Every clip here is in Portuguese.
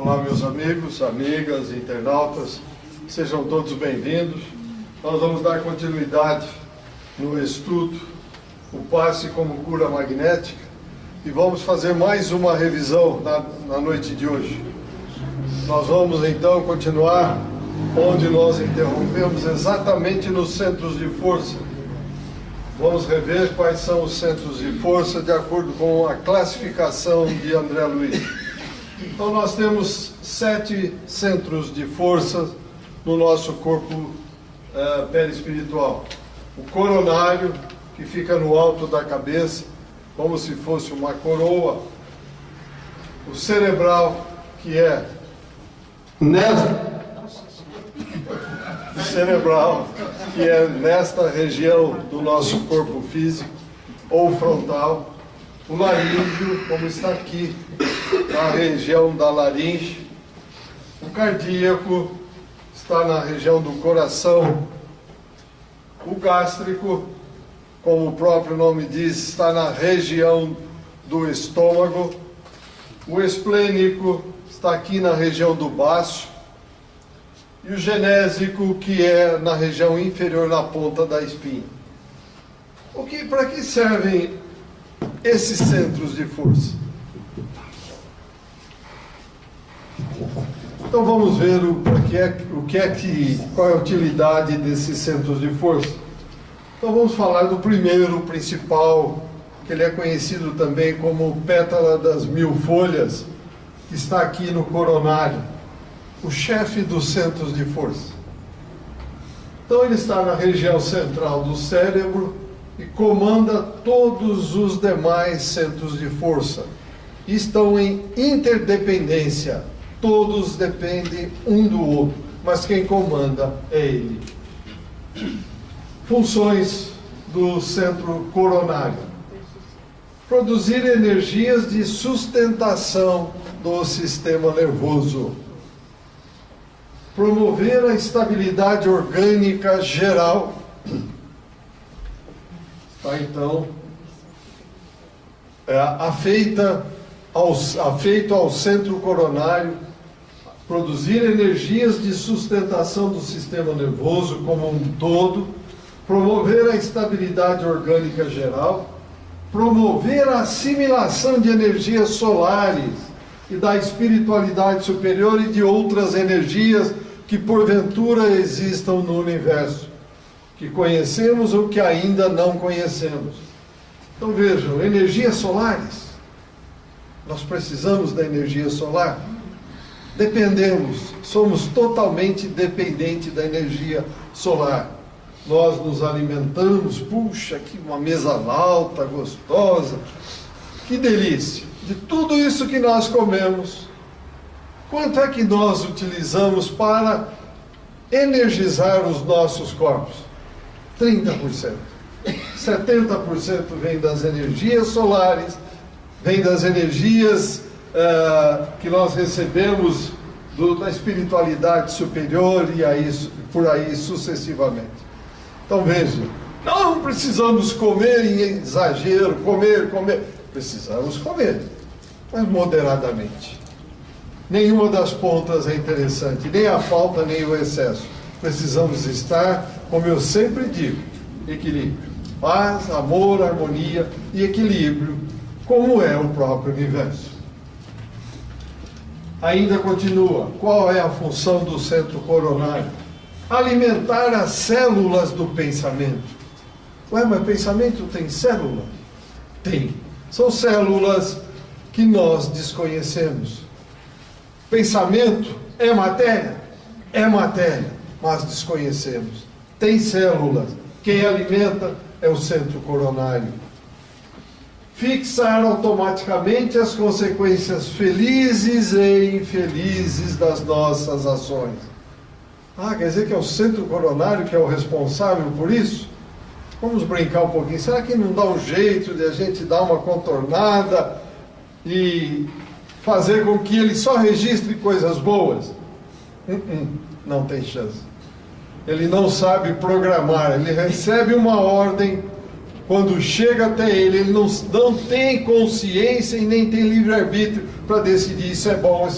Olá, meus amigos, amigas, internautas, sejam todos bem-vindos. Nós vamos dar continuidade no estudo, o passe como cura magnética, e vamos fazer mais uma revisão na noite de hoje. Nós vamos então continuar onde nós interrompemos, exatamente nos centros de força. Vamos rever quais são os centros de força de acordo com a classificação de André Luiz. Então nós temos 7 centros de força no nosso corpo perispiritual. O coronário, que fica no alto da cabeça, como se fosse uma coroa. O cerebral, que é nesta região do nosso corpo físico, ou frontal. O laríngeo, como está aqui, na região da laringe. O cardíaco está na região do coração. O gástrico, como o próprio nome diz, está na região do estômago. O esplênico está aqui na região do baço. E o genésico, que é na região inferior, na ponta da espinha. Para que servem esses centros de força? Então vamos ver qual é a utilidade desses centros de força. Então vamos falar do primeiro, principal, que ele é conhecido também como pétala das 1000 folhas, que está aqui no coronário, o chefe dos centros de força. Então ele está na região central do cérebro e comanda todos os demais centros de força. Estão em interdependência, todos dependem um do outro, mas quem comanda é ele. Funções do centro coronário: produzir energias de sustentação do sistema nervoso, promover a estabilidade orgânica geral. Então, afeito ao centro coronário, produzir energias de sustentação do sistema nervoso como um todo, promover a estabilidade orgânica geral, promover a assimilação de energias solares e da espiritualidade superior e de outras energias que porventura existam no universo, que conhecemos ou que ainda não conhecemos. Então vejam, energias solares. Nós precisamos da energia solar. Somos totalmente dependentes da energia solar. Nós nos alimentamos, puxa, que uma mesa alta, gostosa, que delícia. De tudo isso que nós comemos, quanto é que nós utilizamos para energizar os nossos corpos? 30%. 70% vem das energias solares, vem das energias que nós recebemos da espiritualidade superior e por aí sucessivamente. Então vejam, não precisamos comer em exagero, comer. Precisamos comer, mas moderadamente. Nenhuma das pontas é interessante, nem a falta, nem o excesso. Precisamos estar, como eu sempre digo, equilíbrio. Paz, amor, harmonia e equilíbrio, como é o próprio universo. Ainda continua. Qual é a função do centro coronário? Alimentar as células do pensamento. Mas pensamento tem célula? Tem. São células que nós desconhecemos. Pensamento é matéria? É matéria, mas desconhecemos. Tem células. Quem alimenta é o centro coronário. Fixar automaticamente as consequências felizes e infelizes das nossas ações. Quer dizer que é o centro coronário que é o responsável por isso? Vamos brincar um pouquinho. Será que não dá um jeito de a gente dar uma contornada e fazer com que ele só registre coisas boas? Não tem chance. Ele não sabe programar. Ele recebe uma ordem quando chega até ele não tem consciência e nem tem livre-arbítrio para decidir isso é bom,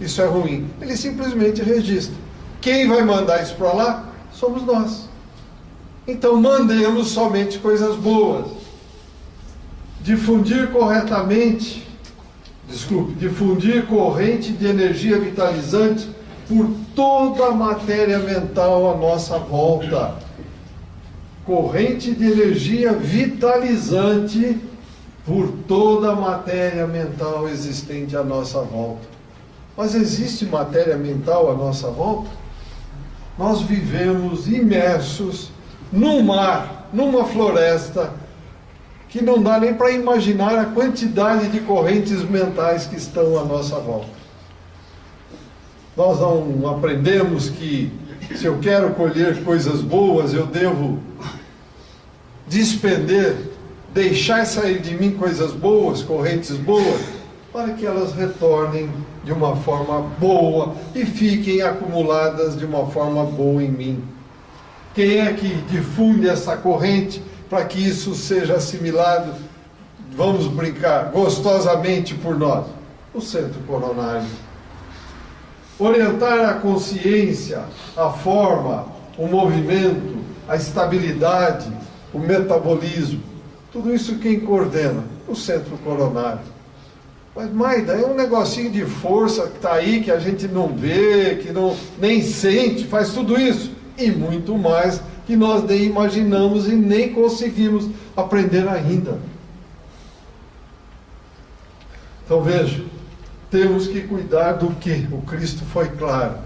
isso é ruim. Ele simplesmente registra. Quem vai mandar isso para lá? Somos nós. Então mandemos somente coisas boas. Difundir corrente de energia vitalizante por toda a matéria mental à nossa volta. Corrente de energia vitalizante por toda a matéria mental existente à nossa volta. Mas existe matéria mental à nossa volta? Nós vivemos imersos num mar, numa floresta, que não dá nem para imaginar a quantidade de correntes mentais que estão à nossa volta. Nós não aprendemos que, se eu quero colher coisas boas, eu devo deixar sair de mim coisas boas, correntes boas, para que elas retornem de uma forma boa e fiquem acumuladas de uma forma boa em mim. Quem é que difunde essa corrente para que isso seja assimilado, vamos brincar, gostosamente por nós? O centro coronário. Orientar a consciência, a forma, o movimento, a estabilidade, o metabolismo, tudo isso quem coordena? O centro coronário. Mas, Maida, é um negocinho de força que está aí, que a gente não vê, que nem sente, faz tudo isso. E muito mais que nós nem imaginamos e nem conseguimos aprender ainda. Então veja, temos que cuidar do que? O Cristo foi claro.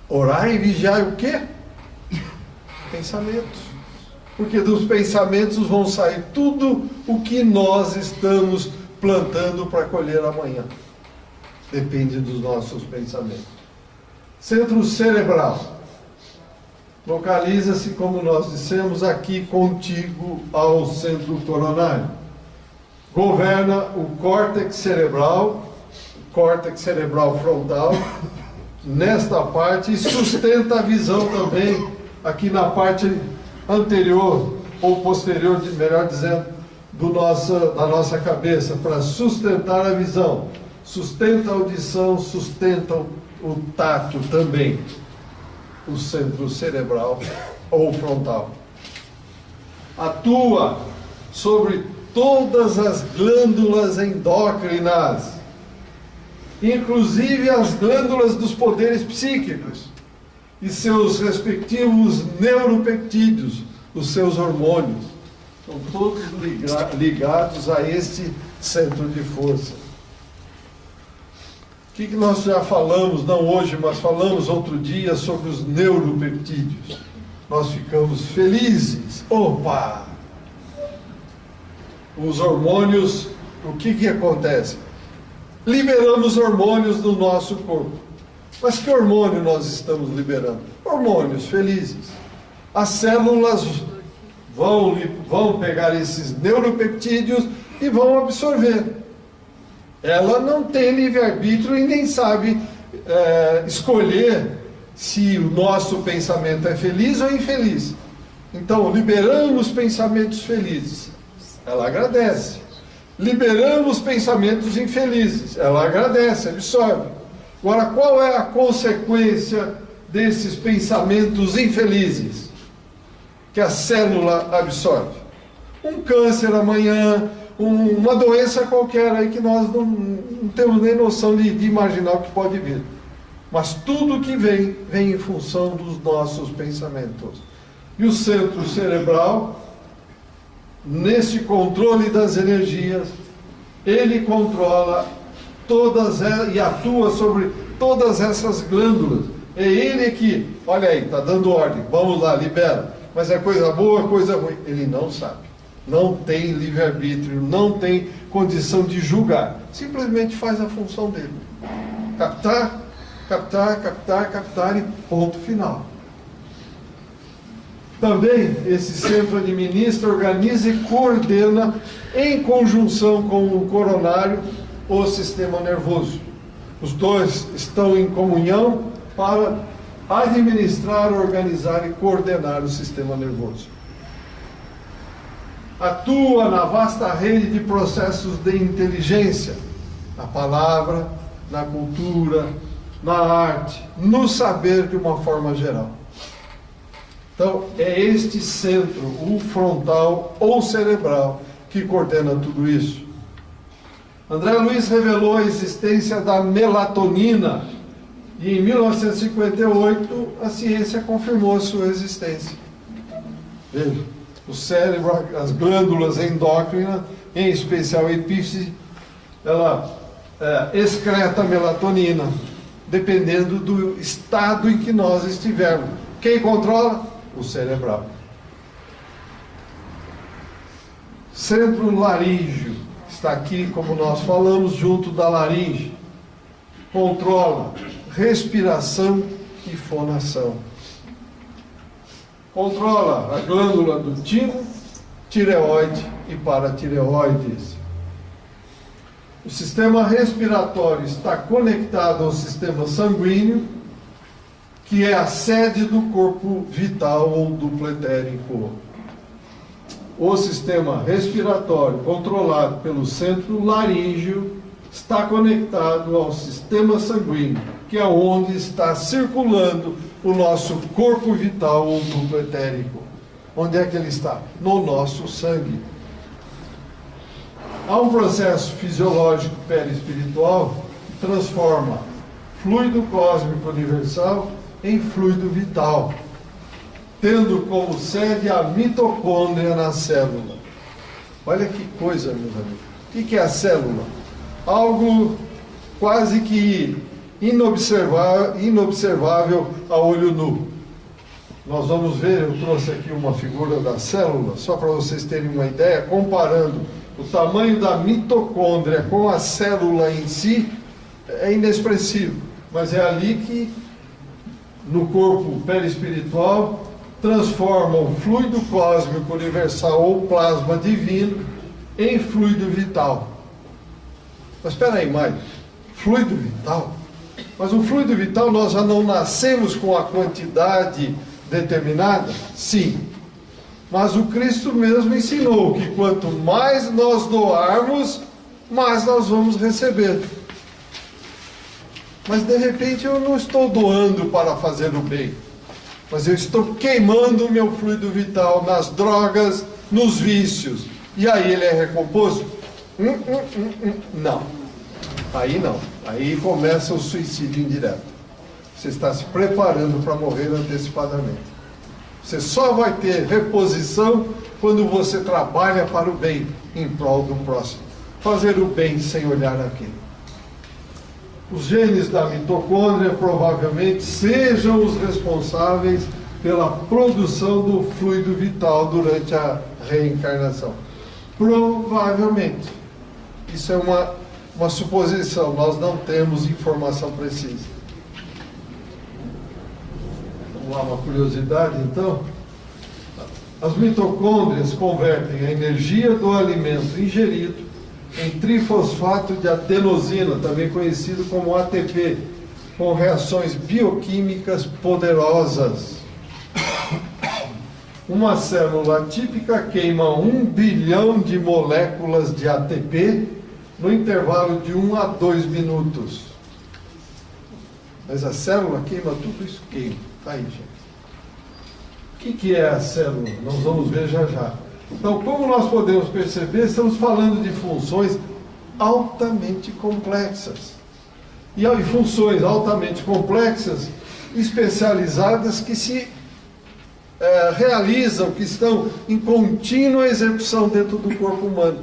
Orar e vigiar o quê? Pensamentos. Porque dos pensamentos vão sair tudo o que nós estamos plantando para colher amanhã. Depende dos nossos pensamentos. Centro cerebral. Localiza-se, como nós dissemos, aqui contíguo ao centro coronário. Governa o córtex cerebral frontal, nesta parte, e sustenta a visão também, aqui na parte anterior, ou posterior, melhor dizendo, da nossa cabeça, para sustentar a visão. Sustenta a audição, sustenta o tato também. O centro cerebral ou frontal. Atua sobre todas as glândulas endócrinas, inclusive as glândulas dos poderes psíquicos e seus respectivos neuropeptídeos, os seus hormônios. São todos ligados a este centro de força. O que nós já falamos, não hoje, mas falamos outro dia sobre os neuropeptídeos. Nós ficamos felizes. Opa! Os hormônios, o que acontece? Liberamos hormônios do nosso corpo. Mas que hormônio nós estamos liberando? Hormônios felizes. As células vão pegar esses neuropeptídeos e vão absorver. Ela não tem livre-arbítrio e nem sabe escolher se o nosso pensamento é feliz ou infeliz. Então, liberamos pensamentos felizes, ela agradece. Liberamos pensamentos infelizes, ela agradece, absorve. Agora, qual é a consequência desses pensamentos infelizes que a célula absorve? Um câncer amanhã, uma doença qualquer aí que nós não temos nem noção de imaginar o que pode vir. Mas tudo que vem em função dos nossos pensamentos. E o centro cerebral, nesse controle das energias, ele controla e atua sobre todas essas glândulas. É ele que, olha aí, está dando ordem, vamos lá, libera. Mas é coisa boa, coisa ruim. Ele não sabe. Não tem livre-arbítrio, não tem condição de julgar. Simplesmente faz a função dele. Captar, captar, captar, captar e ponto final. Também esse centro administra, organiza e coordena, em conjunção com o coronário, o sistema nervoso. Os dois estão em comunhão para administrar, organizar e coordenar o sistema nervoso. atua na vasta rede de processos de inteligência, na palavra, na cultura, na arte, no saber de uma forma geral. Então, é este centro, o frontal ou cerebral, que coordena tudo isso. André Luiz revelou a existência da melatonina e em 1958 a ciência confirmou a sua existência. Veja, o cérebro, as glândulas endócrinas, em especial a epífise, ela excreta melatonina, dependendo do estado em que nós estivermos. Quem controla? O cerebral. Centro laríngeo está aqui, como nós falamos, junto da laringe. Controla respiração e fonação. Controla a glândula do timo, tireoide e paratireoides. O sistema respiratório está conectado ao sistema sanguíneo, que é a sede do corpo vital ou duplo etérico. O sistema respiratório, controlado pelo centro laríngeo, está conectado ao sistema sanguíneo, que é onde está circulando o nosso corpo vital ou duplo etérico. Onde é que ele está? No nosso sangue. Há um processo fisiológico perispiritual que transforma fluido cósmico universal em fluido vital, tendo como sede a mitocôndria na célula. Olha que coisa, meus amigos. O que é a célula? Algo quase que inobservável a olho nu. Nós vamos ver, eu trouxe aqui uma figura da célula, só para vocês terem uma ideia, comparando o tamanho da mitocôndria com a célula em si, é inexpressivo, mas é ali que, no corpo perispiritual, transforma o fluido cósmico universal ou plasma divino em fluido vital. Mas espera aí, Mike, fluido vital? Mas o fluido vital nós já não nascemos com a quantidade determinada? Sim. Mas o Cristo mesmo ensinou que quanto mais nós doarmos, mais nós vamos receber. Mas de repente eu não estou doando para fazer o bem, mas eu estou queimando o meu fluido vital nas drogas, nos vícios. E aí ele é recomposto? Não. Aí não. Aí começa o suicídio indireto. Você está se preparando para morrer antecipadamente. Você só vai ter reposição quando você trabalha para o bem, em prol do próximo. Fazer o bem sem olhar aquele. Os genes da mitocôndria provavelmente sejam os responsáveis pela produção do fluido vital durante a reencarnação. Provavelmente. Isso é uma suposição, nós não temos informação precisa. Vamos lá, uma curiosidade então. As mitocôndrias convertem a energia do alimento ingerido em trifosfato de adenosina, também conhecido como ATP, com reações bioquímicas poderosas. Uma célula típica queima 1 bilhão de moléculas de ATP no intervalo de 1 a 2 minutos. Mas a célula queima tudo isso? Queima. Tá aí, gente. O que é a célula? Nós vamos ver já já. Então, como nós podemos perceber, estamos falando de funções altamente complexas. E funções altamente complexas, especializadas, que se realizam, que estão em contínua execução dentro do corpo humano.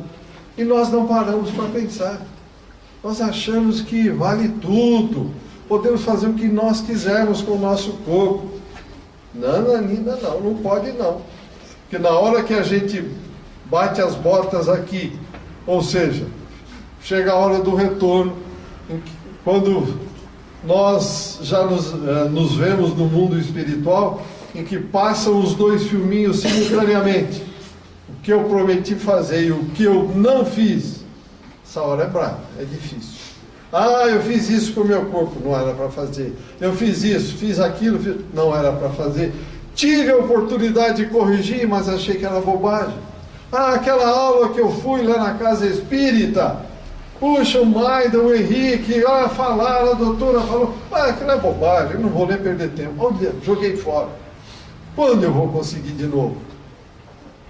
E nós não paramos para pensar. Nós achamos que vale tudo, podemos fazer o que nós quisermos com o nosso corpo. Não pode não. Porque na hora que a gente bate as botas aqui, ou seja, chega a hora do retorno, quando nós já nos vemos no mundo espiritual, em que passam os dois filminhos simultaneamente. O que eu prometi fazer e o que eu não fiz. Essa hora é brava, é difícil. Eu fiz isso com o meu corpo, não era para fazer. Eu fiz isso, fiz aquilo, não era para fazer. Tive a oportunidade de corrigir, mas achei que era bobagem. Ah, aquela aula que eu fui lá na casa espírita, puxa, o Maida, o Henrique, falaram, a doutora falou, aquilo é bobagem, eu não vou nem perder tempo. Olha, joguei fora. Quando eu vou conseguir de novo?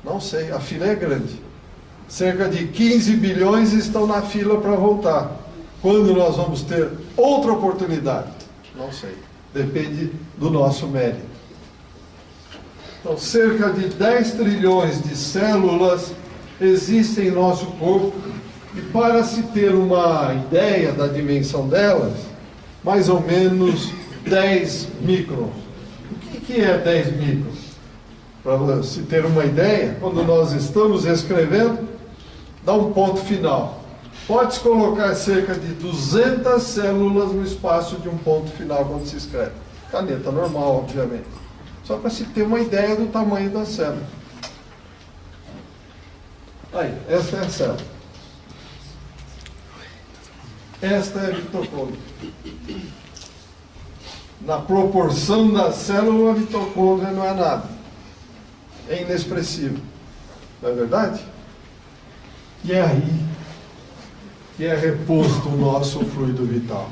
Não sei, a fila é grande. Cerca de 15 bilhões estão na fila para voltar. Quando nós vamos ter outra oportunidade? Não sei. Depende do nosso mérito. Então, cerca de 10 trilhões de células existem em nosso corpo, e para se ter uma ideia da dimensão delas, mais ou menos 10 microns. O que é 10 microns? Para se ter uma ideia, quando nós estamos escrevendo, dá um ponto final. Pode-se colocar cerca de 200 células no espaço de um ponto final quando se escreve. Caneta normal, obviamente. Só para se ter uma ideia do tamanho da célula. Aí, essa é a célula. Esta é a mitocôndria. Na proporção da célula, a mitocôndria não é nada. É inexpressivo. Não é verdade? E é aí que é reposto o nosso fluido vital.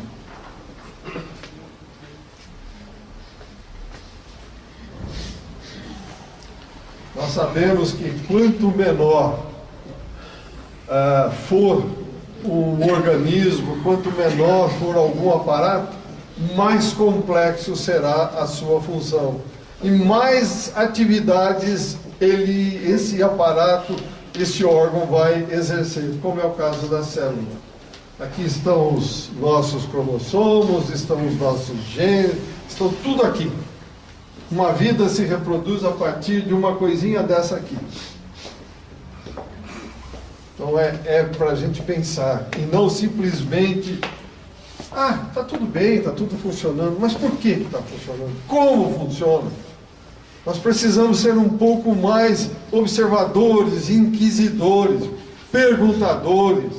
Nós sabemos que quanto menor for um organismo, quanto menor for algum aparato, mais complexo será a sua função. E mais atividades esse aparato, esse órgão vai exercer, como é o caso da célula. Aqui estão os nossos cromossomos, estão os nossos genes, estão tudo aqui. Uma vida se reproduz a partir de uma coisinha dessa aqui. Então é para a gente pensar, e não simplesmente, está tudo bem, está tudo funcionando, mas por que está funcionando? Como funciona? Nós precisamos ser um pouco mais observadores, inquisidores, perguntadores,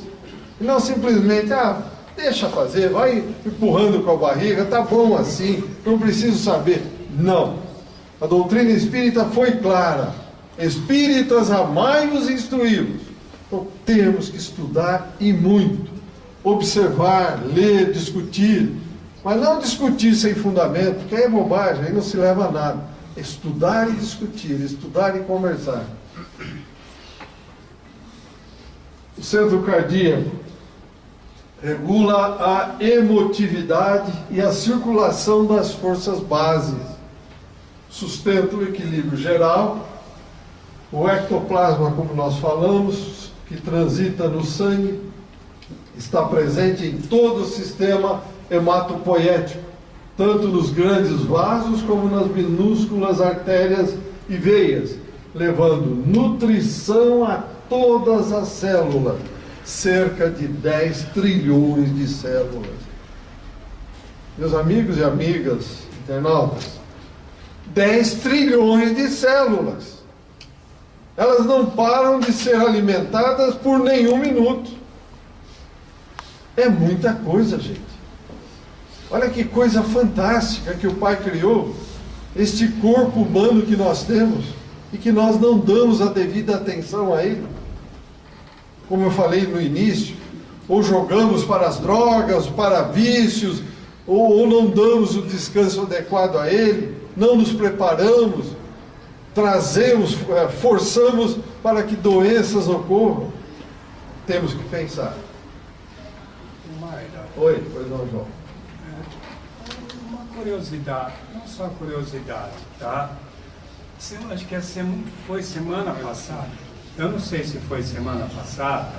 e não simplesmente, deixa fazer, vai empurrando com a barriga, tá bom assim, não preciso saber. Não. A doutrina espírita foi clara. Espíritas, amai-vos e instruí-vos. Então temos que estudar e muito. Observar, ler, discutir. Mas não discutir sem fundamento, porque aí é bobagem, aí não se leva a nada. Estudar e discutir, estudar e conversar. O centro cardíaco regula a emotividade e a circulação das forças bases. Sustenta o equilíbrio geral. O ectoplasma, como nós falamos, que transita no sangue, está presente em todo o sistema hematopoético, tanto nos grandes vasos como nas minúsculas artérias e veias, levando nutrição a todas as células. Cerca de 10 trilhões de células. Meus amigos e amigas internautas, 10 trilhões de células. Elas não param de ser alimentadas por nenhum minuto. É muita coisa, gente. Olha que coisa fantástica que o Pai criou, este corpo humano que nós temos, e que nós não damos a devida atenção a ele. Como eu falei no início, ou jogamos para as drogas, para vícios, ou não damos o descanso adequado a ele, não nos preparamos, trazemos, forçamos para que doenças ocorram. Temos que pensar. Oi, pois não, João. Uma curiosidade, não só curiosidade, tá? Acho que foi semana passada, eu não sei se foi semana passada,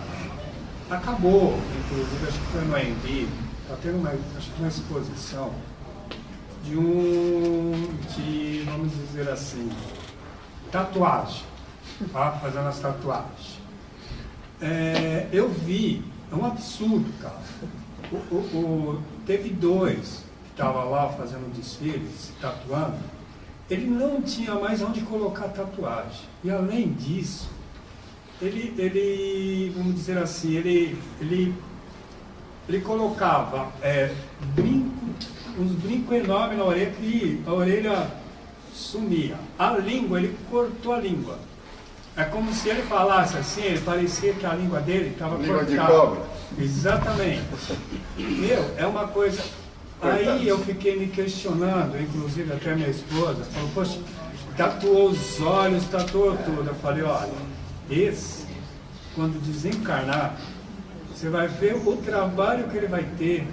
acabou, inclusive, acho que foi no AMB, está tendo uma exposição vamos dizer assim, tatuagem, tá? Fazendo as tatuagens. Eu vi, é um absurdo, cara. Teve dois que estavam lá fazendo desfile, se tatuando, ele não tinha mais onde colocar tatuagem. E além disso, ele vamos dizer assim, ele colocava uns brincos enormes na orelha, que a orelha sumia. A língua, ele cortou a língua. É como se ele falasse assim, ele parecia que a língua dele estava cortada. Língua de cobra. Exatamente. Meu, é uma coisa... Aí eu fiquei me questionando, inclusive até minha esposa, falou, poxa, tatuou os olhos, tatuou tudo. Eu falei, olha, esse, quando desencarnar, você vai ver o trabalho que ele vai ter,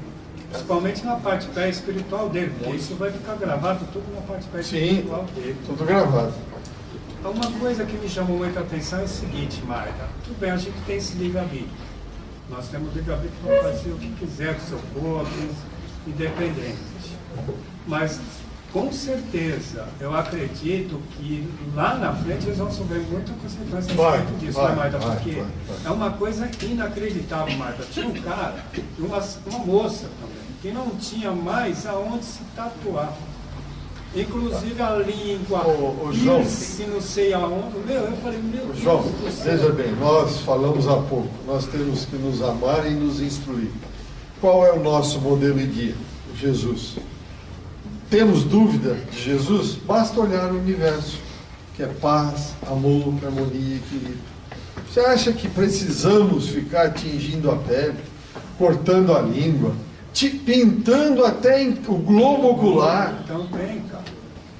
principalmente na parte pé espiritual dele, porque isso vai ficar gravado tudo na parte pé espiritual dele. Tudo gravado. Uma coisa que me chamou muita atenção é o seguinte, Marta, tudo bem, a gente tem esse livre-arbítrio. Nós temos livre-arbítrio para fazer o que quiser com o seu corpo, independente. Mas, com certeza, eu acredito que lá na frente eles vão sofrer muita consequência a respeito disso, né, Marta? Porque é uma coisa inacreditável, Marta. Tinha um cara, uma moça também, que não tinha mais aonde se tatuar. Inclusive a língua, João, se não sei aonde. Eu falei, meu Deus João, do céu. veja bem, nós falamos há pouco, nós temos que nos amar e nos instruir. Qual é o nosso modelo e guia? Jesus. Temos dúvida de Jesus? Basta olhar o universo, que é paz, amor, harmonia e equilíbrio. Você acha que precisamos ficar tingindo a pele, cortando a língua, pintando até o globo ocular? Então tem, cara.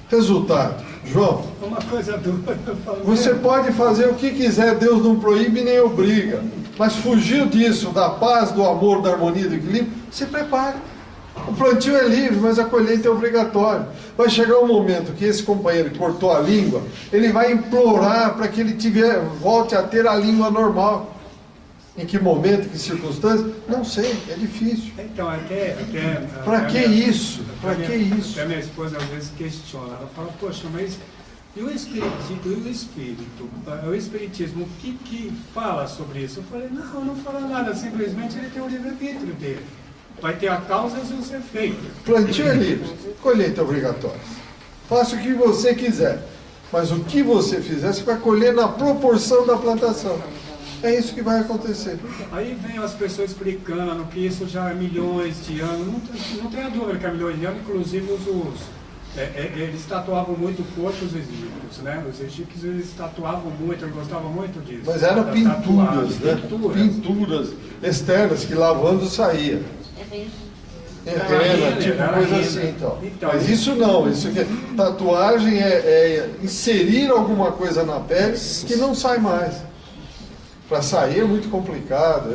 Resultado, João, Uma coisa dura. você pode fazer o que quiser, Deus não proíbe nem obriga. Mas fugiu disso, da paz, do amor, da harmonia, do equilíbrio, se prepare. O plantio é livre, mas a colheita é obrigatória. Vai chegar um momento que esse companheiro que cortou a língua, ele vai implorar para que ele volte a ter a língua normal. Em que momento, que circunstância? Não sei, é difícil. Então, Para que isso? Para que isso? Até minha esposa às vezes questiona, ela fala, poxa, mas e o espiritismo, o que fala sobre isso? Eu falei, não fala nada, simplesmente ele tem o livre-arbítrio dele. Vai ter a causa e os efeitos. Plantio é livre, colheita é obrigatória. Faça o que você quiser, mas o que você fizer, você vai colher na proporção da plantação. É isso que vai acontecer. Aí vem as pessoas explicando que isso já é milhões de anos. Não tenha dúvida que é milhões de anos, inclusive eles tatuavam muito o corpo, os egípcios, né? Os egípcios eles tatuavam muito, eles gostavam muito disso. Mas eram pinturas, né? Pinturas externas que lavando saía. Rena, tipo coisa assim, então. Mas isso não, isso aqui, tatuagem é inserir alguma coisa na pele que não sai mais. Para sair é muito complicado,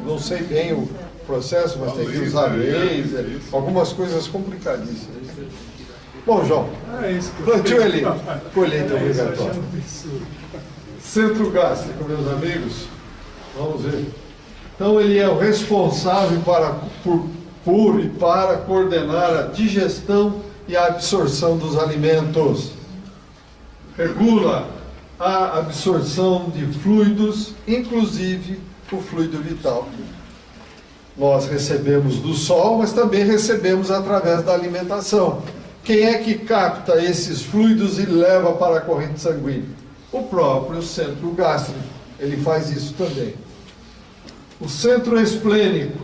não sei bem o processo, mas tem que usar laser, algumas coisas complicadíssimas. Bom, João, plantio é livre, colheita obrigatória. Centro gástrico, meus amigos, vamos ver. Então ele é o responsável por e para coordenar a digestão e a absorção dos alimentos. Regula a absorção de fluidos, inclusive o fluido vital. Nós recebemos do sol, mas também recebemos através da alimentação. Quem é que capta esses fluidos e leva para a corrente sanguínea? O próprio centro gástrico. Ele faz isso também. O centro esplênico,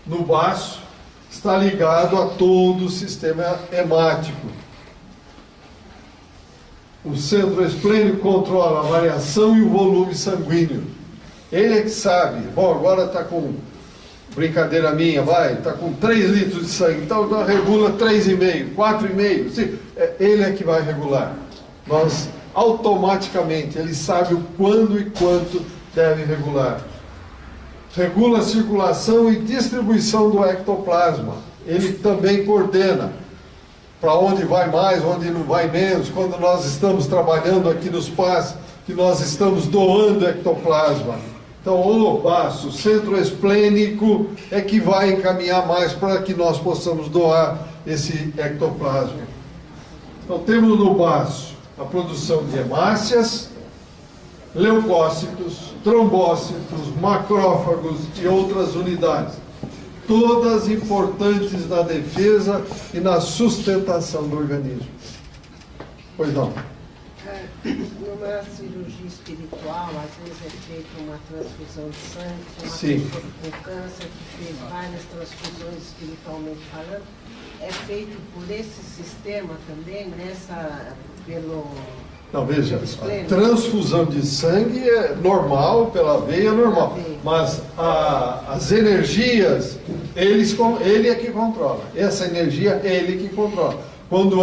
no baço, está ligado a todo o sistema hemático. O centro esplênico controla a variação e o volume sanguíneo. Ele é que sabe. Bom, agora está com, brincadeira minha, está com 3 litros de sangue, então regula 3,5, 4,5. Ele é que vai regular. Nós, automaticamente, ele sabe o quando e quanto deve regular. Regula a circulação e distribuição do ectoplasma. Ele também coordena para onde vai mais, onde não vai menos. Quando nós estamos trabalhando aqui no espaço, que nós estamos doando ectoplasma. Então, o baço, o centro esplênico, é que vai encaminhar mais para que nós possamos doar esse ectoplasma. Então, temos no baço a produção de hemácias, leucócitos, trombócitos, macrófagos e outras unidades, todas importantes na defesa e na sustentação do organismo. Pois não? Numa cirurgia espiritual, às vezes é feita uma transfusão de sangue, uma Sim. pessoa com câncer que fez várias transfusões espiritualmente falando, é feito por esse sistema também, Não, veja, a transfusão de sangue é normal, pela veia é normal, mas as energias, ele é que controla. Essa energia, ele que controla. Quando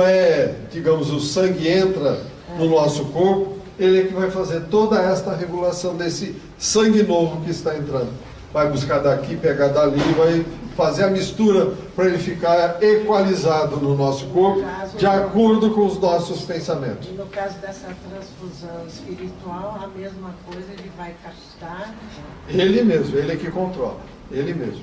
digamos, o sangue entra no nosso corpo, ele é que vai fazer toda esta regulação desse sangue novo que está entrando. Vai buscar daqui, pegar dali, vai fazer a mistura para ele ficar equalizado no nosso corpo, de acordo com os nossos pensamentos. E no caso dessa transfusão espiritual, a mesma coisa, ele vai captar. Ele mesmo, ele é que controla, ele mesmo.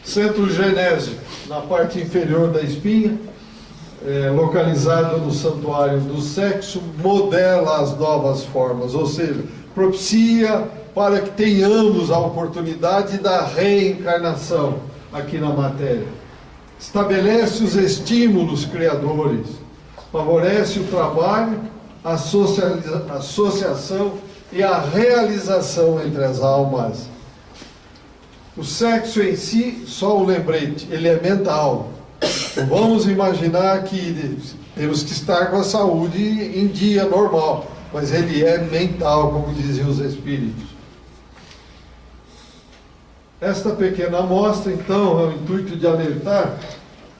Centro genésico, na parte inferior da espinha, localizado no santuário do sexo, modela as novas formas, ou seja, propicia para que tenhamos a oportunidade da reencarnação aqui na matéria. Estabelece os estímulos criadores, favorece o trabalho, a associação e a realização entre as almas. O sexo em si, só o lembrete, ele é mental. Vamos imaginar que temos que estar com a saúde em dia normal, mas ele é mental, como diziam os espíritos. Esta pequena amostra, então, é o intuito de alertar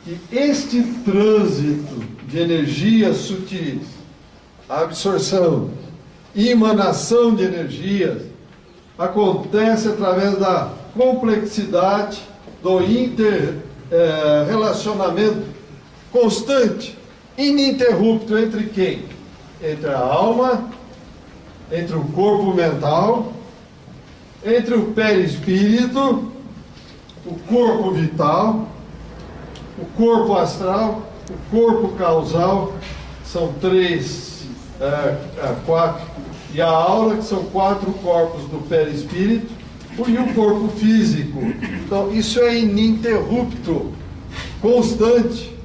que este trânsito de energias sutis, a absorção e emanação de energias, acontece através da complexidade do relacionamento constante, ininterrupto entre quem? Entre a alma, entre o corpo mental, entre o perispírito, o corpo vital, o corpo astral, o corpo causal, são quatro, e a aura, que são 4 corpos do perispírito, e o corpo físico. Então, isso é ininterrupto, constante,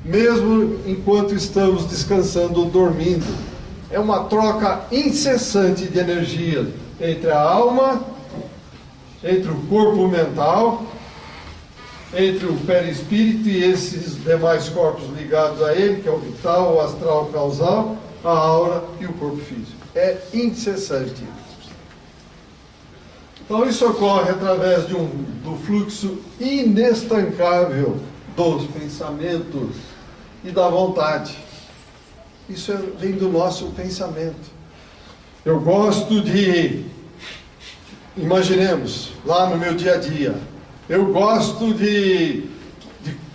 mesmo enquanto estamos descansando ou dormindo. É uma troca incessante de energia entre a alma, entre o corpo mental, entre o perispírito e esses demais corpos ligados a ele, que é o vital, o astral, o causal, a aura e o corpo físico. É incessante. Então isso ocorre através do fluxo inestancável dos pensamentos e da vontade. Isso vem do nosso pensamento. Eu gosto de, imaginemos, lá no meu dia a dia, eu gosto de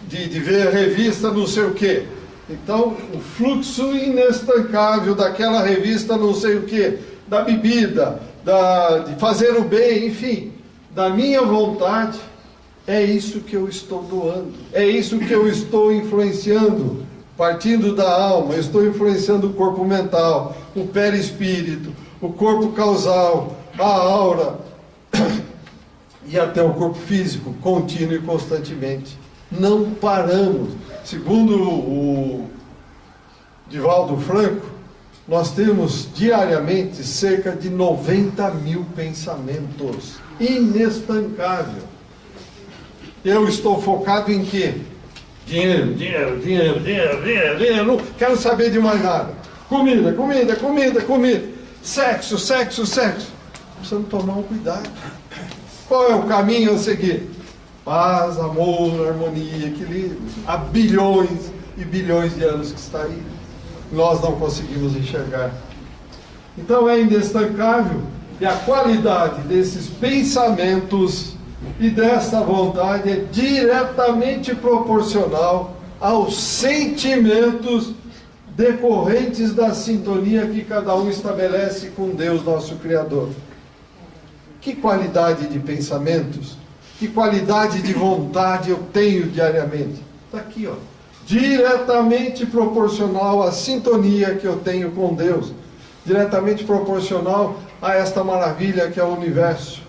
ver a revista não sei o quê. Então, o fluxo inestancável daquela revista não sei o quê, da bebida, de fazer o bem, enfim, da minha vontade, é isso que eu estou doando, é isso que eu estou influenciando, partindo da alma, eu estou influenciando o corpo mental, o perispírito, o corpo causal, a aura, e até o corpo físico, contínuo e constantemente. Não paramos. Segundo o Divaldo Franco, nós temos diariamente cerca de 90.000 pensamentos. Inestancável. Eu estou focado em quê? Dinheiro, dinheiro, dinheiro, dinheiro, dinheiro, dinheiro. Não quero saber de mais nada. Comida, comida, comida, comida. Sexo, sexo, sexo. Precisamos tomar um cuidado. Qual é o caminho a seguir? Paz, amor, harmonia, equilíbrio. Há bilhões e bilhões de anos que está aí. Nós não conseguimos enxergar. Então é inestancável. E a qualidade desses pensamentos e dessa vontade é diretamente proporcional aos sentimentos decorrentes da sintonia que cada um estabelece com Deus, nosso Criador. Que qualidade de pensamentos, que qualidade de vontade eu tenho diariamente? Está aqui, ó. Diretamente proporcional à sintonia que eu tenho com Deus, diretamente proporcional a esta maravilha que é o universo.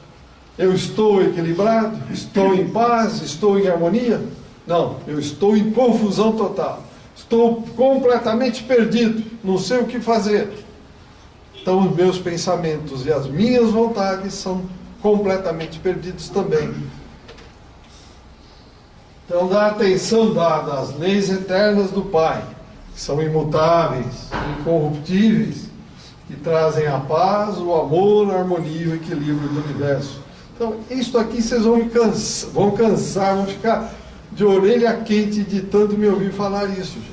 Eu estou equilibrado? Estou em paz? Estou em harmonia? Não, eu estou em confusão total. Estou completamente perdido, não sei o que fazer. Então os meus pensamentos e as minhas vontades são completamente perdidos também. Então dá atenção dada às leis eternas do Pai, que são imutáveis, incorruptíveis, que trazem a paz, o amor, a harmonia e o equilíbrio do universo. Então, isto aqui vocês vão cansar, vão ficar de orelha quente de tanto me ouvir falar isso, gente.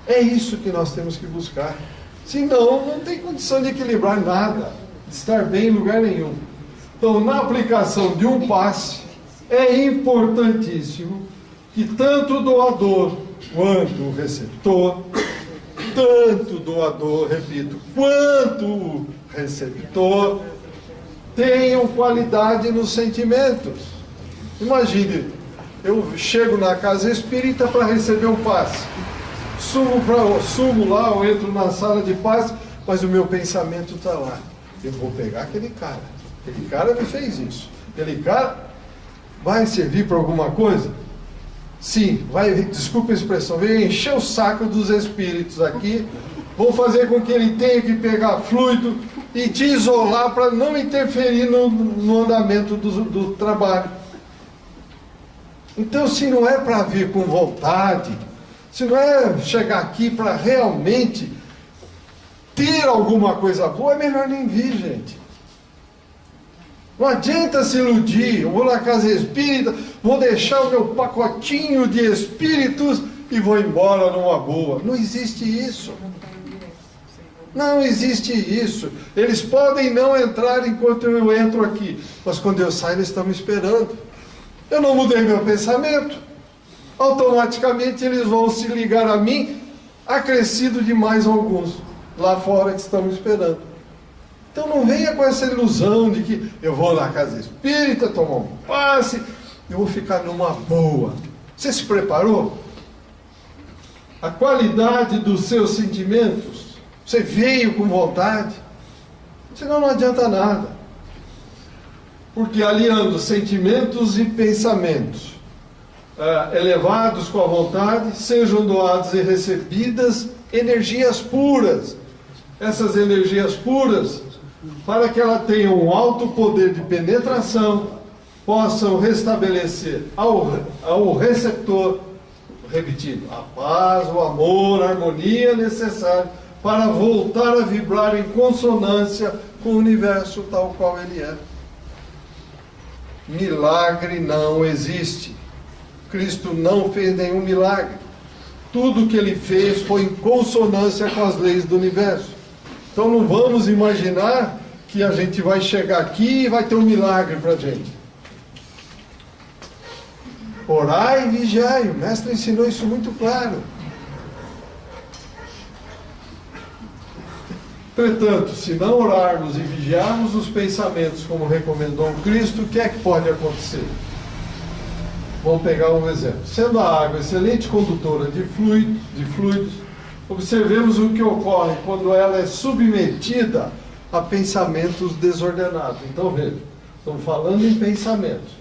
É isso que nós temos que buscar. Senão, não tem condição de equilibrar nada, de estar bem em lugar nenhum. Então, na aplicação de um passe, é importantíssimo que tanto o doador quanto o receptor, tanto o doador, repito, quanto o receptor, tenham qualidade nos sentimentos. Imagine, eu chego na casa espírita para receber um passe. Sumo lá, eu entro na sala de passe, mas o meu pensamento está lá. Eu vou pegar aquele cara. Aquele cara me fez isso. Aquele cara vai servir para alguma coisa? Sim, vai, desculpa a expressão, vem encher o saco dos espíritos aqui, vão fazer com que ele tenha que pegar fluido e te isolar para não interferir no andamento do trabalho. Então, se não é para vir com vontade, se não é chegar aqui para realmente ter alguma coisa boa, é melhor nem vir, gente. Não adianta se iludir, eu vou na casa espírita, vou deixar o meu pacotinho de espíritos e vou embora numa boa. Não existe isso. Não existe isso. Eles podem não entrar enquanto eu entro aqui, mas quando eu saio eles estão me esperando. Eu não mudei meu pensamento. Automaticamente eles vão se ligar a mim, acrescido de mais alguns lá fora que estão me esperando. Então não venha com essa ilusão de que eu vou na casa espírita, tomar um passe, eu vou ficar numa boa. Você se preparou? A qualidade dos seus sentimentos? Você veio com vontade? Senão não adianta nada. Porque aliando sentimentos e pensamentos elevados com a vontade, sejam doados e recebidas energias puras. Essas energias puras, para que ela tenha um alto poder de penetração, possam restabelecer ao receptor, repetido, a paz, o amor, a harmonia necessária para voltar a vibrar em consonância com o universo tal qual ele é. Milagre não existe. Cristo não fez nenhum milagre. Tudo que ele fez foi em consonância com as leis do universo. Então não vamos imaginar que a gente vai chegar aqui e vai ter um milagre para a gente. Orai e vigiai. O mestre ensinou isso muito claro. Entretanto, se não orarmos e vigiarmos os pensamentos como recomendou o Cristo, o que é que pode acontecer? Vamos pegar um exemplo. Sendo a água excelente condutora de fluidos, observemos o que ocorre quando ela é submetida a pensamentos desordenados. Então veja, estamos falando em pensamentos.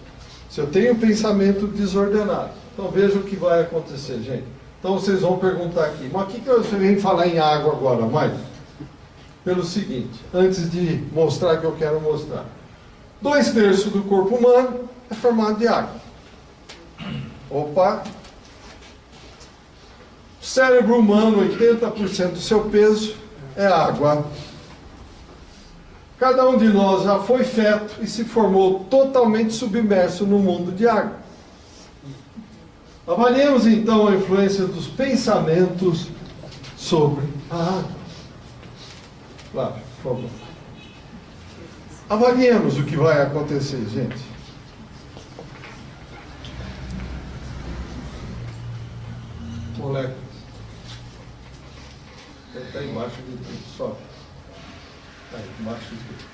Se eu tenho pensamento desordenado, então veja o que vai acontecer, gente. Então vocês vão perguntar aqui, mas o que você vem falar em água agora, Mike? Pelo seguinte, antes de mostrar o que eu quero mostrar. 2/3 do corpo humano é formado de água. Opa! O cérebro humano, 80% do seu peso é água. Cada um de nós já foi feto e se formou totalmente submerso no mundo de água. Avaliemos então a influência dos pensamentos sobre a água. Lá, por favor. Avaliemos o que vai acontecer, gente. Moleque. Está embaixo de tudo, sobe. Aí, embaixo de tudo.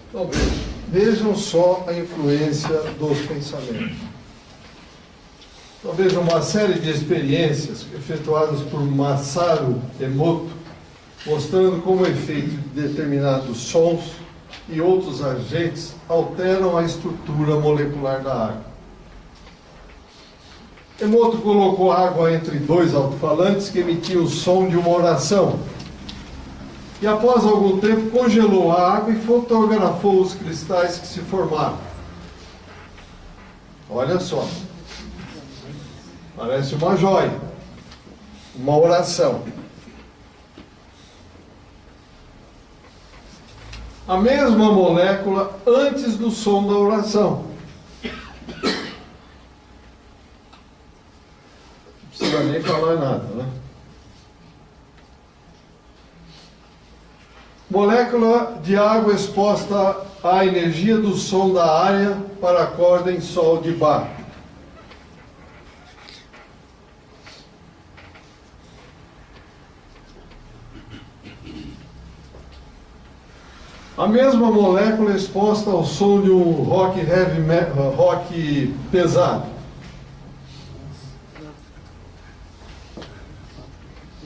Então vejam só a influência dos pensamentos. Então vejam uma série de experiências efetuadas por Masaru Emoto, mostrando como o efeito de determinados sons e outros agentes alteram a estrutura molecular da água. Emoto colocou água entre dois alto-falantes que emitiam o som de uma oração. E após algum tempo congelou a água e fotografou os cristais que se formaram. Olha só. Parece uma joia. Uma oração. A mesma molécula antes do som da oração. Não precisa nem falar nada, né? Molécula de água exposta à energia do som da área para a corda em sol de Bach. A mesma molécula exposta ao som de um rock rock pesado.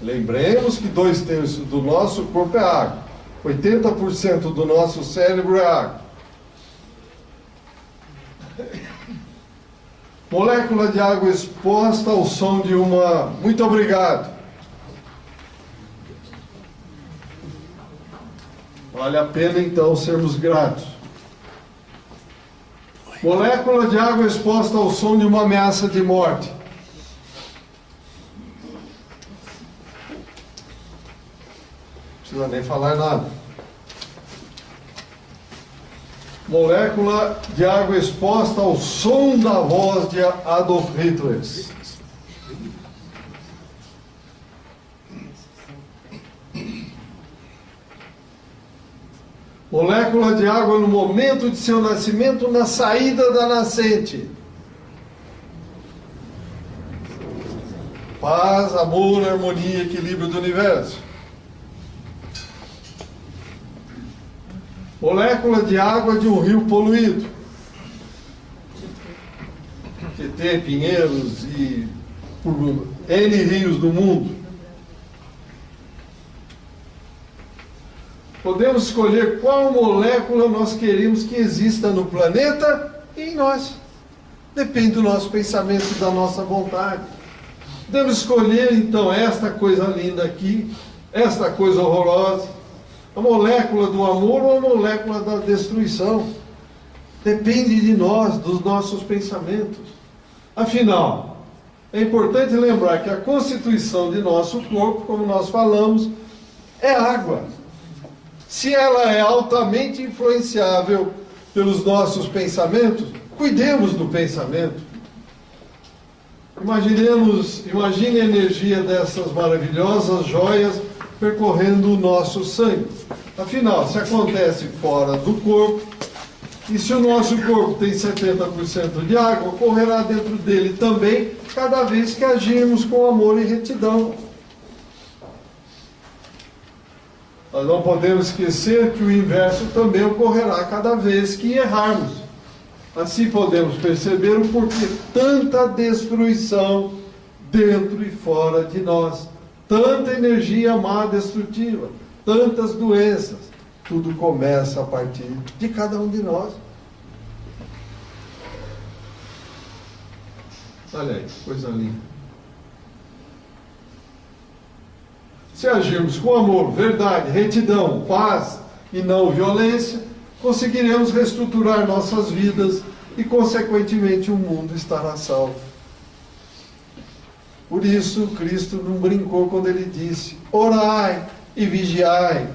Lembremos que 2/3 do nosso corpo é água. 80% do nosso cérebro é água. Molécula de água exposta ao som de uma... Muito obrigado. Vale a pena então sermos gratos. Molécula de água exposta ao som de uma ameaça de morte. Não precisa nem falar nada. Molécula de água exposta ao som da voz de Adolf Hitler. Molécula de água no momento de seu nascimento, na saída da nascente. Paz, amor, harmonia, equilíbrio do universo. Molécula de água de um rio poluído. Tietê, Pinheiros e por N rios do mundo. Podemos escolher qual molécula nós queremos que exista no planeta e em nós. Depende do nosso pensamento e da nossa vontade. Podemos escolher, então, esta coisa linda aqui, esta coisa horrorosa, a molécula do amor ou a molécula da destruição. Depende de nós, dos nossos pensamentos. Afinal, é importante lembrar que a constituição de nosso corpo, como nós falamos, é água. Se ela é altamente influenciável pelos nossos pensamentos, cuidemos do pensamento. Imagine a energia dessas maravilhosas joias percorrendo o nosso sangue. Afinal, se acontece fora do corpo, e se o nosso corpo tem 70% de água, ocorrerá dentro dele também, cada vez que agirmos com amor e retidão. Nós não podemos esquecer que o inverso também ocorrerá cada vez que errarmos. Assim podemos perceber o porquê tanta destruição dentro e fora de nós, tanta energia má destrutiva, tantas doenças. Tudo começa a partir de cada um de nós. Olha aí, coisa linda. Se agirmos com amor, verdade, retidão, paz e não violência, conseguiremos reestruturar nossas vidas e, consequentemente, o mundo estará salvo. Por isso, Cristo não brincou quando ele disse: orai e vigiai.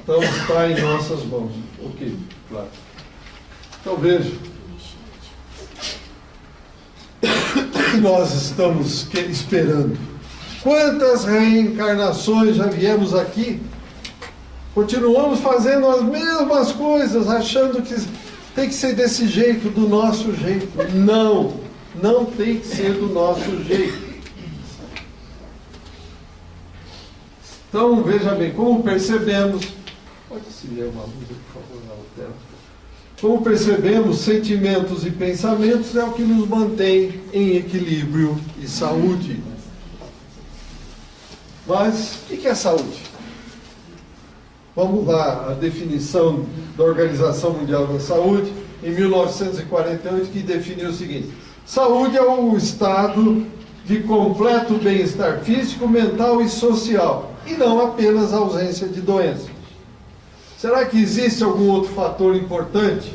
Então está em nossas mãos. Ok, claro. Então veja. O que nós estamos esperando? Quantas reencarnações já viemos aqui? Continuamos fazendo as mesmas coisas, achando que tem que ser desse jeito, do nosso jeito. Não, não tem que ser do nosso jeito. Então, veja bem, como percebemos... Pode se ler uma música, por favor, na tela. Como percebemos, sentimentos e pensamentos é o que nos mantém em equilíbrio e saúde. Mas, o que é saúde? Vamos lá, a definição da Organização Mundial da Saúde, em 1948, que definiu o seguinte: saúde é o estado de completo bem-estar físico, mental e social, e não apenas a ausência de doença. Será que existe algum outro fator importante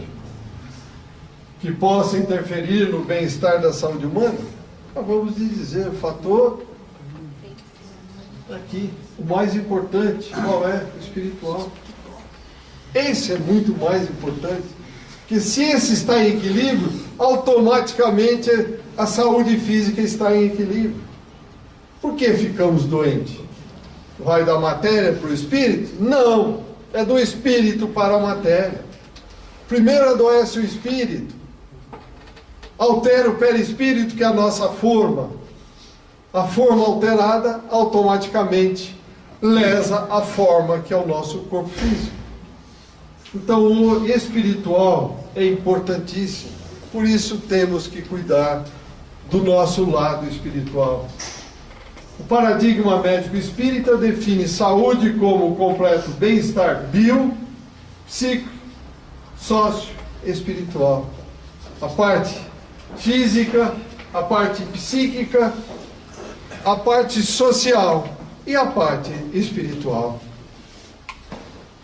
que possa interferir no bem-estar da saúde humana? Acabamos de dizer, o fator aqui, o mais importante, qual é? O espiritual. Esse é muito mais importante, porque se esse está em equilíbrio, automaticamente a saúde física está em equilíbrio. Por que ficamos doentes? Vai da matéria para o espírito? Não, é do espírito para a matéria. Primeiro adoece o espírito, altera o perispírito, que é a nossa forma. A forma alterada automaticamente lesa a forma que é o nosso corpo físico. Então o espiritual é importantíssimo, por isso temos que cuidar do nosso lado espiritual. O paradigma médico espírita define saúde como o completo bem-estar bio, psíquico, sócio, espiritual. A parte física, a parte psíquica, a parte social e a parte espiritual.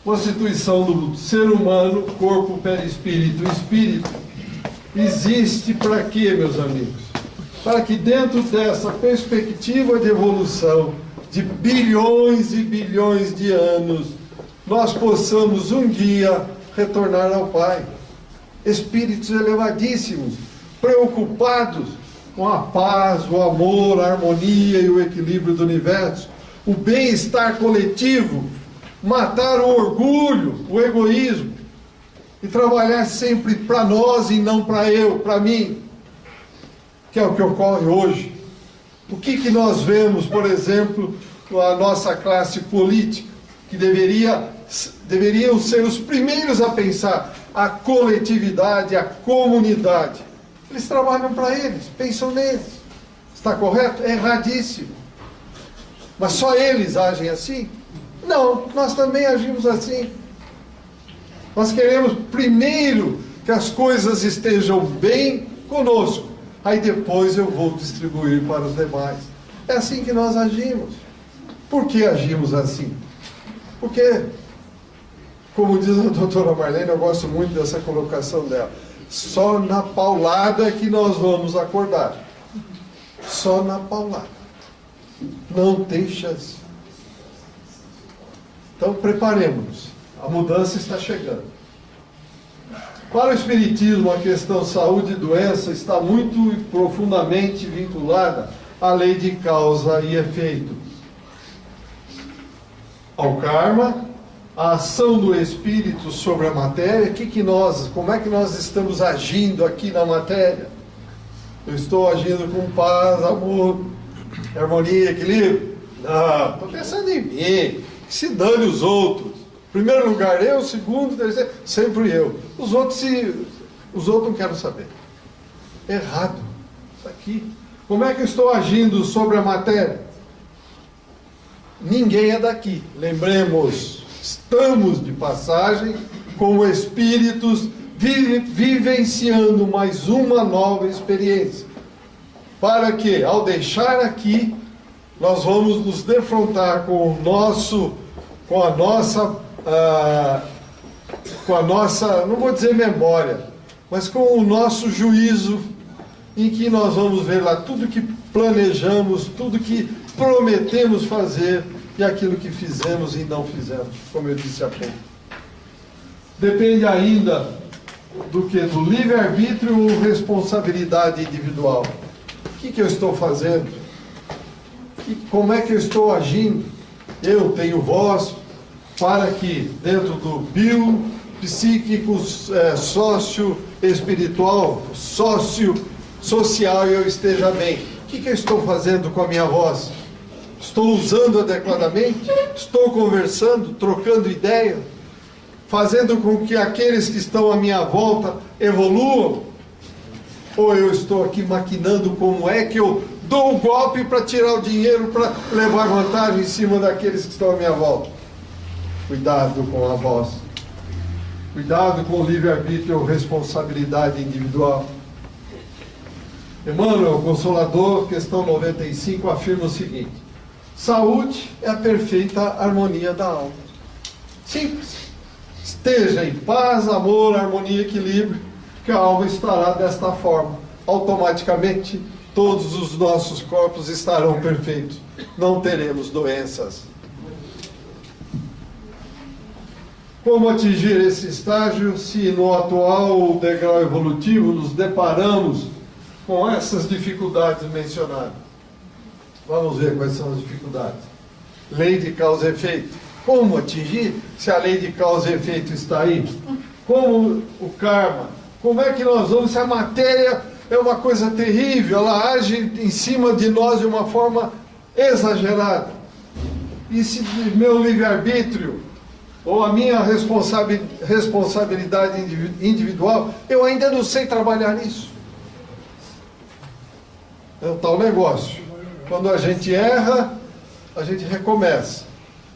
Constituição do ser humano, corpo, perispírito e espírito, existe para quê, meus amigos? Para que dentro dessa perspectiva de evolução de bilhões e bilhões de anos, nós possamos um dia retornar ao Pai. Espíritos elevadíssimos, preocupados com a paz, o amor, a harmonia e o equilíbrio do universo, o bem-estar coletivo, matar o orgulho, o egoísmo, e trabalhar sempre para nós e não para eu, para mim, que é o que ocorre hoje. O que nós vemos, por exemplo, a nossa classe política, que deveriam ser os primeiros a pensar a coletividade, a comunidade. Eles trabalham para eles, pensam neles. Está correto? É erradíssimo. Mas só eles agem assim? Não, nós também agimos assim. Nós queremos primeiro que as coisas estejam bem conosco, aí depois eu vou distribuir para os demais. É assim que nós agimos. Por que agimos assim? Porque, como diz a doutora Marlene, eu gosto muito dessa colocação dela, só na paulada que nós vamos acordar. Só na paulada. Não tem chance. Então preparemos-nos. A mudança está chegando. Para o Espiritismo, a questão saúde e doença está muito e profundamente vinculada à lei de causa e efeito. Ao karma, a ação do espírito sobre a matéria, como é que nós estamos agindo aqui na matéria? Eu estou agindo com paz, amor, harmonia, equilíbrio? Não, estou pensando em mim, que se dane os outros. Primeiro lugar eu, segundo, terceiro, sempre eu. Os outros não quero saber. Errado. Isso aqui. Como é que eu estou agindo sobre a matéria? Ninguém é daqui. Lembremos, estamos de passagem como espíritos vivenciando mais uma nova experiência. Para que, ao deixar aqui, nós vamos nos defrontar com a nossa, não vou dizer memória, mas com o nosso juízo, em que nós vamos ver lá tudo que planejamos, tudo que prometemos fazer e aquilo que fizemos e não fizemos, como eu disse há pouco. Depende ainda do que? Do livre-arbítrio ou responsabilidade individual. O que eu estou fazendo? Como é que eu estou agindo? Eu tenho voz para que dentro do bio, psíquico, sócio-espiritual, sócio-social eu esteja bem. O que eu estou fazendo com a minha voz? Estou usando adequadamente? Estou conversando, trocando ideia? Fazendo com que aqueles que estão à minha volta evoluam? Ou eu estou aqui maquinando como é que eu dou um golpe para tirar o dinheiro, para levar vantagem em cima daqueles que estão à minha volta? Cuidado com a voz. Cuidado com o livre-arbítrio ou responsabilidade individual. Emmanuel, Consolador, questão 95, afirma o seguinte: saúde é a perfeita harmonia da alma. Simples. Esteja em paz, amor, harmonia e equilíbrio. que a alma estará desta forma. Automaticamente, todos os nossos corpos estarão perfeitos. Não teremos doenças. Como atingir esse estágio se no atual degrau evolutivo nos deparamos com essas dificuldades mencionadas? Vamos ver quais são as dificuldades. Lei de causa e efeito. Como atingir se a lei de causa e efeito está aí? Como o karma? Como é que nós vamos, se a matéria é uma coisa terrível, ela age em cima de nós de uma forma exagerada? E se meu livre-arbítrio, ou a minha responsabilidade individual, eu ainda não sei trabalhar isso? É um tal negócio. Quando a gente erra, a gente recomeça.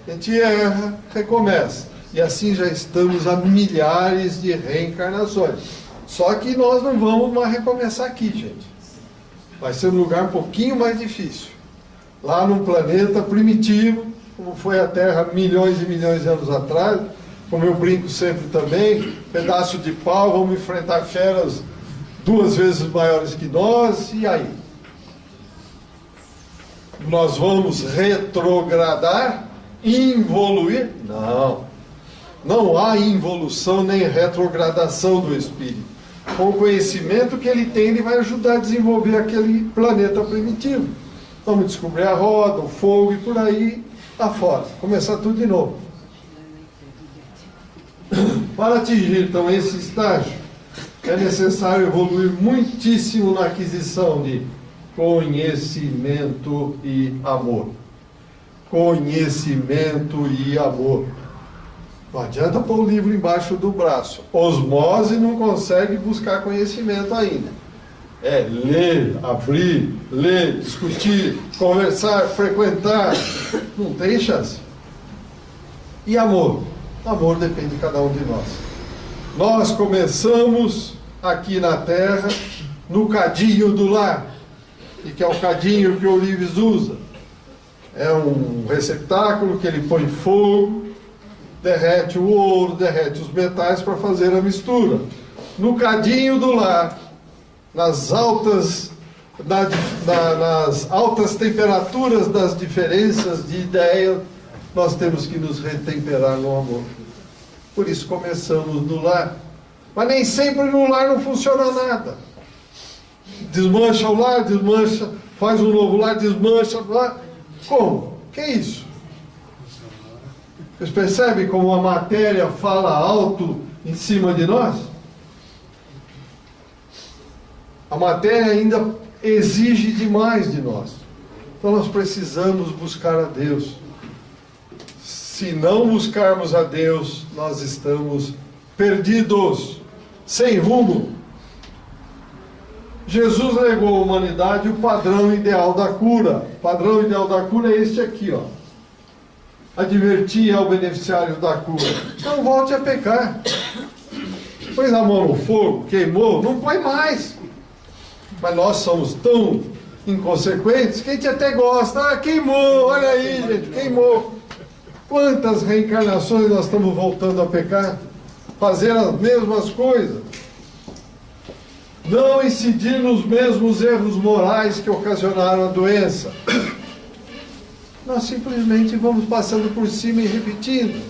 A gente erra, recomeça. E assim já estamos há milhares de reencarnações. Só que nós não vamos mais recomeçar aqui, gente. Vai ser um lugar um pouquinho mais difícil. Lá num planeta primitivo, como foi a Terra milhões e milhões de anos atrás, como eu brinco sempre também, pedaço de pau, vamos enfrentar feras 2 vezes maiores que nós, e aí? Nós vamos retrogradar, involuir? Não. Não há involução nem retrogradação do espírito. Com o conhecimento que ele tem, ele vai ajudar a desenvolver aquele planeta primitivo. Vamos descobrir a roda, o fogo e por aí afora. Começar tudo de novo. Para atingir, então, esse estágio, é necessário evoluir muitíssimo na aquisição de conhecimento e amor. Conhecimento e amor. Não adianta pôr o livro embaixo do braço. Osmose não consegue buscar conhecimento ainda. É ler, abrir, ler, discutir, conversar, frequentar. Não tem chance. E amor? Amor depende de cada um de nós. Nós começamos aqui na Terra no cadinho do lar, e que é o cadinho que o Olives usa. É um receptáculo que ele põe fogo, derrete o ouro, derrete os metais para fazer a mistura. No cadinho do lar, nas altas temperaturas das diferenças de ideia, nós temos que nos retemperar no amor. Por isso começamos no lar. Mas nem sempre no lar não funciona nada. Desmancha o lar, desmancha, faz um novo lar, desmancha o lar. Como? Que é isso? Vocês percebem como a matéria fala alto em cima de nós? A matéria ainda exige demais de nós. Então nós precisamos buscar a Deus. Se não buscarmos a Deus, nós estamos perdidos, sem rumo. Jesus legou à humanidade o padrão ideal da cura. O padrão ideal da cura é este aqui, ó. Advertir ao beneficiário da cura: não volte a pecar. Pôs a mão no fogo, queimou, não põe mais. Mas nós somos tão inconsequentes que a gente até gosta. Ah, queimou, olha aí, gente, queimou. Quantas reencarnações nós estamos voltando a pecar? Fazer as mesmas coisas. Não incidir nos mesmos erros morais que ocasionaram a doença. Nós simplesmente vamos passando por cima e repetindo.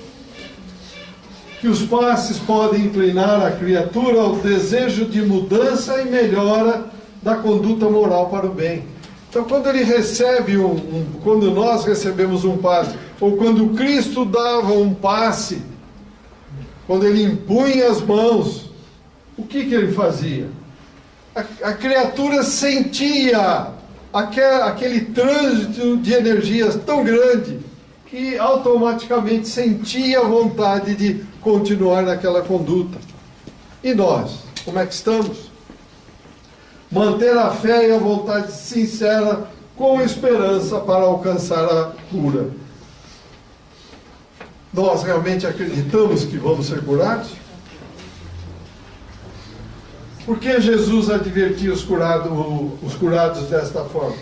Que os passes podem inclinar a criatura ao desejo de mudança e melhora da conduta moral para o bem. Então, quando ele recebe quando nós recebemos um passe, ou quando Cristo dava um passe, quando ele impunha as mãos, o que ele fazia? A criatura sentia aquele trânsito de energias tão grande que automaticamente sentia a vontade de continuar naquela conduta. E nós, como é que estamos? Manter a fé e a vontade sincera com esperança para alcançar a cura. Nós realmente acreditamos que vamos ser curados? Por que Jesus advertia os curados desta forma?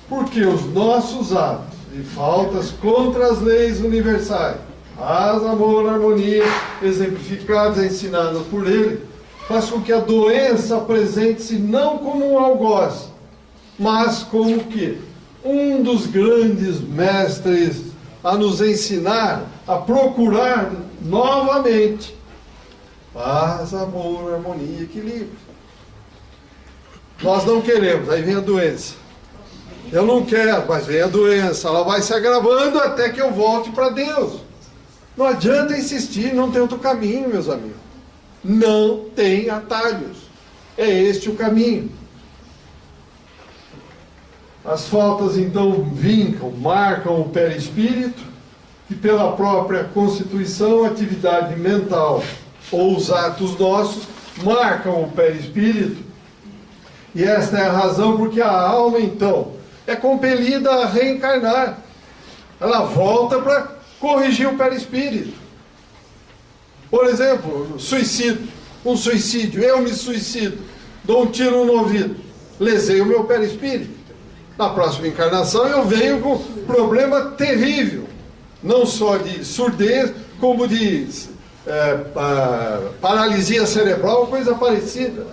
Porque os nossos atos e faltas contra as leis universais, paz, amor, harmonia, exemplificadas e ensinadas por ele, faz com que a doença apresente-se não como um algoz, mas como o quê? Um dos grandes mestres a nos ensinar a procurar novamente paz, amor, harmonia, equilíbrio. Nós não queremos, aí vem a doença. Eu não quero, mas vem a doença, ela vai se agravando até que eu volte para Deus. Não adianta insistir, não tem outro caminho, meus amigos. Não tem atalhos. É este o caminho. As faltas então vincam, marcam o perispírito, que pela própria constituição, atividade mental ou os atos nossos marcam o perispírito. E esta é a razão porque a alma então é compelida a reencarnar. Ela volta para corrigir o perispírito. Por exemplo, suicídio. Um suicídio, eu me suicido, dou um tiro no ouvido, lesei o meu perispírito. Na próxima encarnação eu venho com um problema terrível, não só de surdez, como de paralisia cerebral, coisa parecida,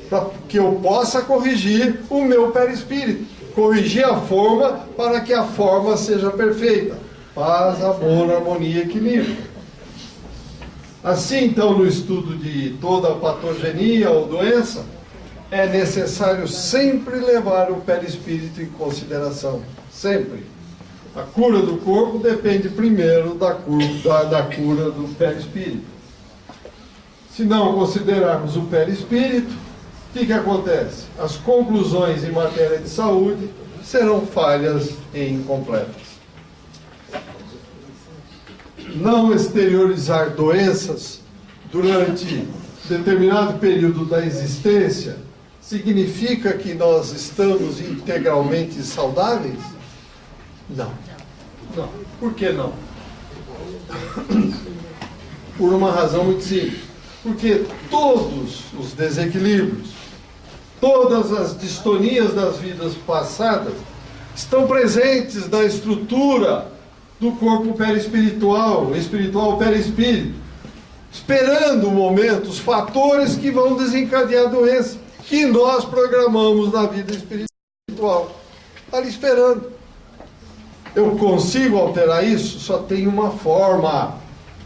para que eu possa corrigir o meu perispírito, corrigir a forma para que a forma seja perfeita. Paz, amor, harmonia e equilíbrio. Assim, então, no estudo de toda patogenia ou doença, é necessário sempre levar o perispírito em consideração. Sempre. A cura do corpo depende primeiro da cura do perispírito. Se não considerarmos o perispírito, o que acontece? As conclusões em matéria de saúde serão falhas e incompletas. Não exteriorizar doenças durante determinado período da existência significa que nós estamos integralmente saudáveis? Não. Não. Por que não? Por uma razão muito simples. Porque todos os desequilíbrios, todas as distonias das vidas passadas estão presentes na estrutura do corpo perispiritual, espiritual perispírito, esperando o momento, os fatores que vão desencadear a doença, que nós programamos na vida espiritual. Está ali esperando. Eu consigo alterar isso? Só tem uma forma,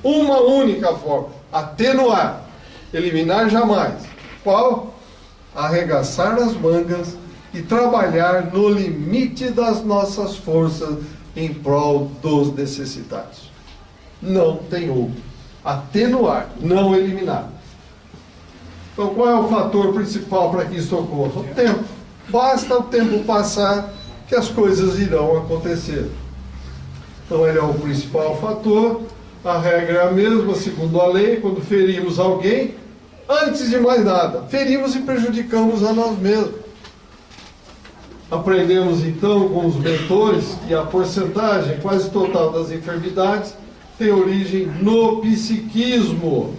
uma única forma: atenuar, eliminar jamais. Qual? Arregaçar as mangas e trabalhar no limite das nossas forças em prol dos necessitados. Não tem outro. Atenuar, não eliminar. Então, qual é o fator principal para que isso ocorra? O tempo. Basta o tempo passar que as coisas irão acontecer. Então, ele é o principal fator. A regra é a mesma, segundo a lei: quando ferimos alguém, antes de mais nada, ferimos e prejudicamos a nós mesmos. Aprendemos então com os mentores que a porcentagem quase total das enfermidades tem origem no psiquismo,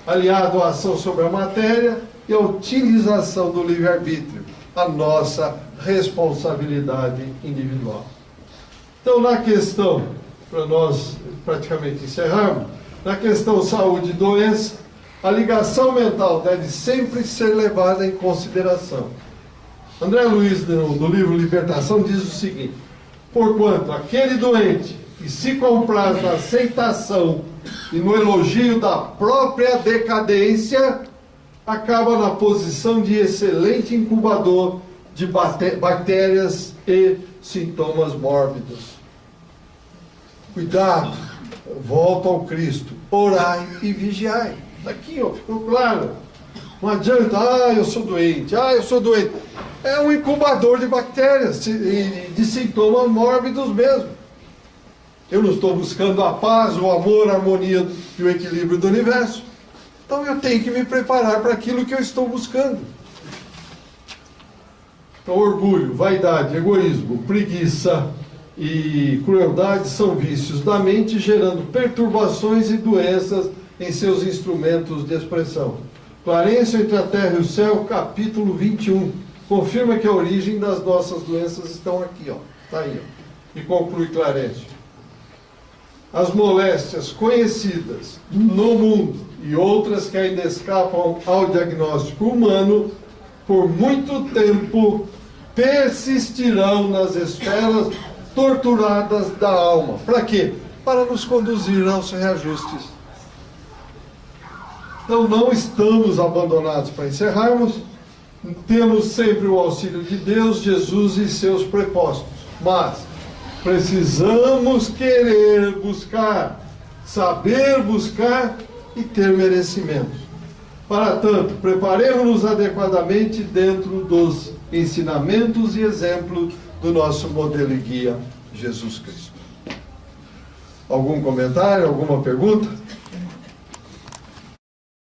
aliado à ação sobre a matéria e à utilização do livre-arbítrio, a nossa responsabilidade individual. Então, na questão, para nós praticamente encerrarmos, na questão saúde e doença, a ligação mental deve sempre ser levada em consideração. André Luiz, no livro Libertação, diz o seguinte: porquanto aquele doente que se compraz na aceitação e no elogio da própria decadência, acaba na posição de excelente incubador de bactérias e sintomas mórbidos. Cuidado, volta ao Cristo, orai e vigiai. Aqui, ó, ficou claro. Não adianta, eu sou doente, eu sou doente. É um incubador de bactérias e de sintomas mórbidos mesmo. Eu não estou buscando a paz, o amor, a harmonia e o equilíbrio do universo. Então eu tenho que me preparar para aquilo que eu estou buscando. Então, orgulho, vaidade, egoísmo, preguiça e crueldade são vícios da mente, gerando perturbações e doenças em seus instrumentos de expressão. Clarêncio entre a terra e o céu, capítulo 21. Confirma que a origem das nossas doenças estão aqui, ó. Está aí, ó. E conclui Clarêncio. as moléstias conhecidas no mundo e outras que ainda escapam ao diagnóstico humano, por muito tempo persistirão nas esferas torturadas da alma. Para quê? Para nos conduzir aos reajustes. Então não estamos abandonados. Para encerrarmos, temos sempre o auxílio de Deus, Jesus e seus propósitos. Mas precisamos querer buscar, saber buscar e ter merecimento. Para tanto, preparemos-nos adequadamente dentro dos ensinamentos e exemplos do nosso modelo e guia, Jesus Cristo. Algum comentário, alguma pergunta?